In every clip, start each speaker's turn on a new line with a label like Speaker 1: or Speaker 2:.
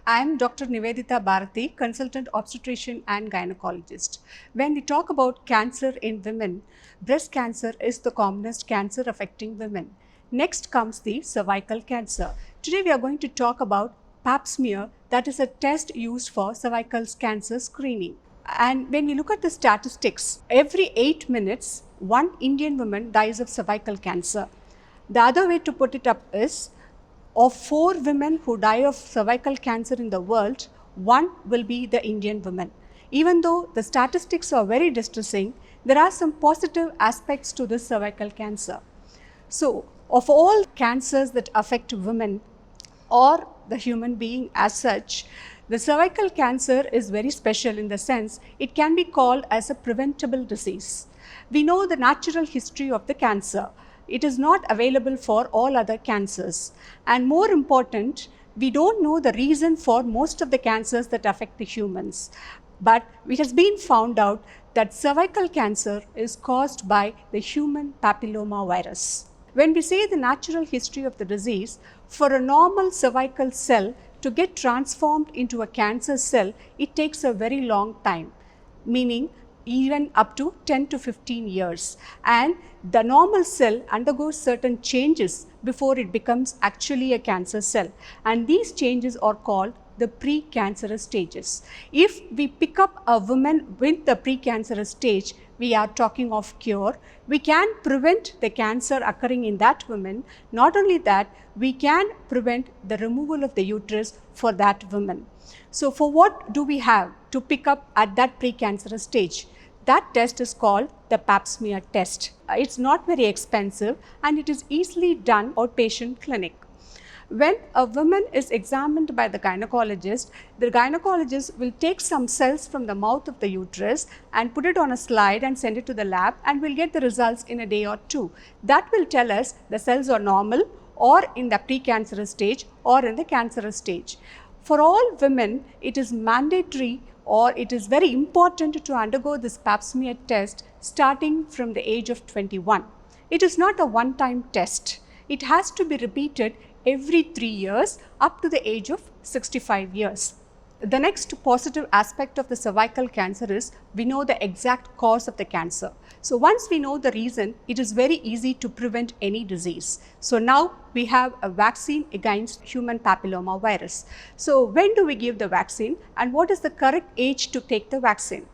Speaker 1: I am Dr. Nivedita Bharati, consultant obstetrician and gynecologist. When we talk about cancer in women, breast cancer is the commonest cancer affecting women. Next comes the cervical cancer. Today we are going to talk about pap smear, that is a test used for cervical cancer screening. And when we look at the statistics, every 8 minutes, one Indian woman dies of cervical cancer. The other way to put it up is, of 4 women who die of cervical cancer in the world, 1 will be the Indian woman. Even though the statistics are very distressing, there are some positive aspects to this cervical cancer. So, of all cancers that affect women or the human being as such, the cervical cancer is very special in the sense it can be called as a preventable disease. We know the natural history of the cancer. It is not available for all other cancers. And more important, we don't know the reason for most of the cancers that affect the humans. But it has been found out that cervical cancer is caused by the human papilloma virus. When we say the natural history of the disease, for a normal cervical cell to get transformed into a cancer cell, it takes a very long time, meaning even up to 10 to 15 years. And the normal cell undergoes certain changes before it becomes actually a cancer cell. And these changes are called the precancerous stages. If we pick up a woman with the precancerous stage, we are talking of cure. We can prevent the cancer occurring in that woman. Not only that, we can prevent the removal of the uterus for that woman. So for what do we have to pick up at that precancerous stage? That test is called the pap smear test. It's not very expensive and it is easily done outpatient clinic. When a woman is examined by the gynecologist will take some cells from the mouth of the uterus and put it on a slide and send it to the lab, and we'll get the results in a day or two. That will tell us the cells are normal or in the precancerous stage or in the cancerous stage. For all women, it is mandatory or it is very important to undergo this pap smear test starting from the age of 21. It is not a one-time test. It has to be repeated every 3 years up to the age of 65 years. The next positive aspect of the cervical cancer is we know the exact cause of the cancer. So once we know the reason, it is very easy to prevent any disease. So now we have a vaccine against human papilloma virus. So when do we give the vaccine and what is the correct age to take the vaccine?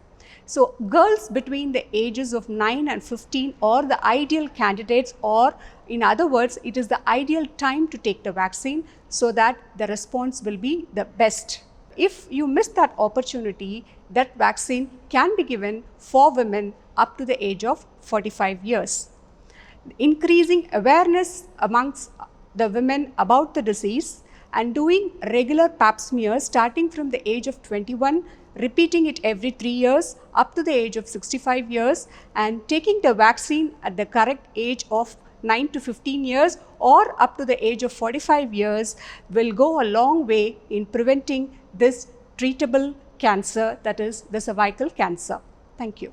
Speaker 1: So girls between the ages of 9 and 15 are the ideal candidates, or in other words, it is the ideal time to take the vaccine so that the response will be the best. If you miss that opportunity, that vaccine can be given for women up to the age of 45 years. Increasing awareness amongst the women about the disease and doing regular pap smears starting from the age of 21, repeating it every 3 years up to the age of 65 years, and taking the vaccine at the correct age of 9 to 15 years or up to the age of 45 years will go a long way in preventing this treatable cancer, that is the cervical cancer. Thank you.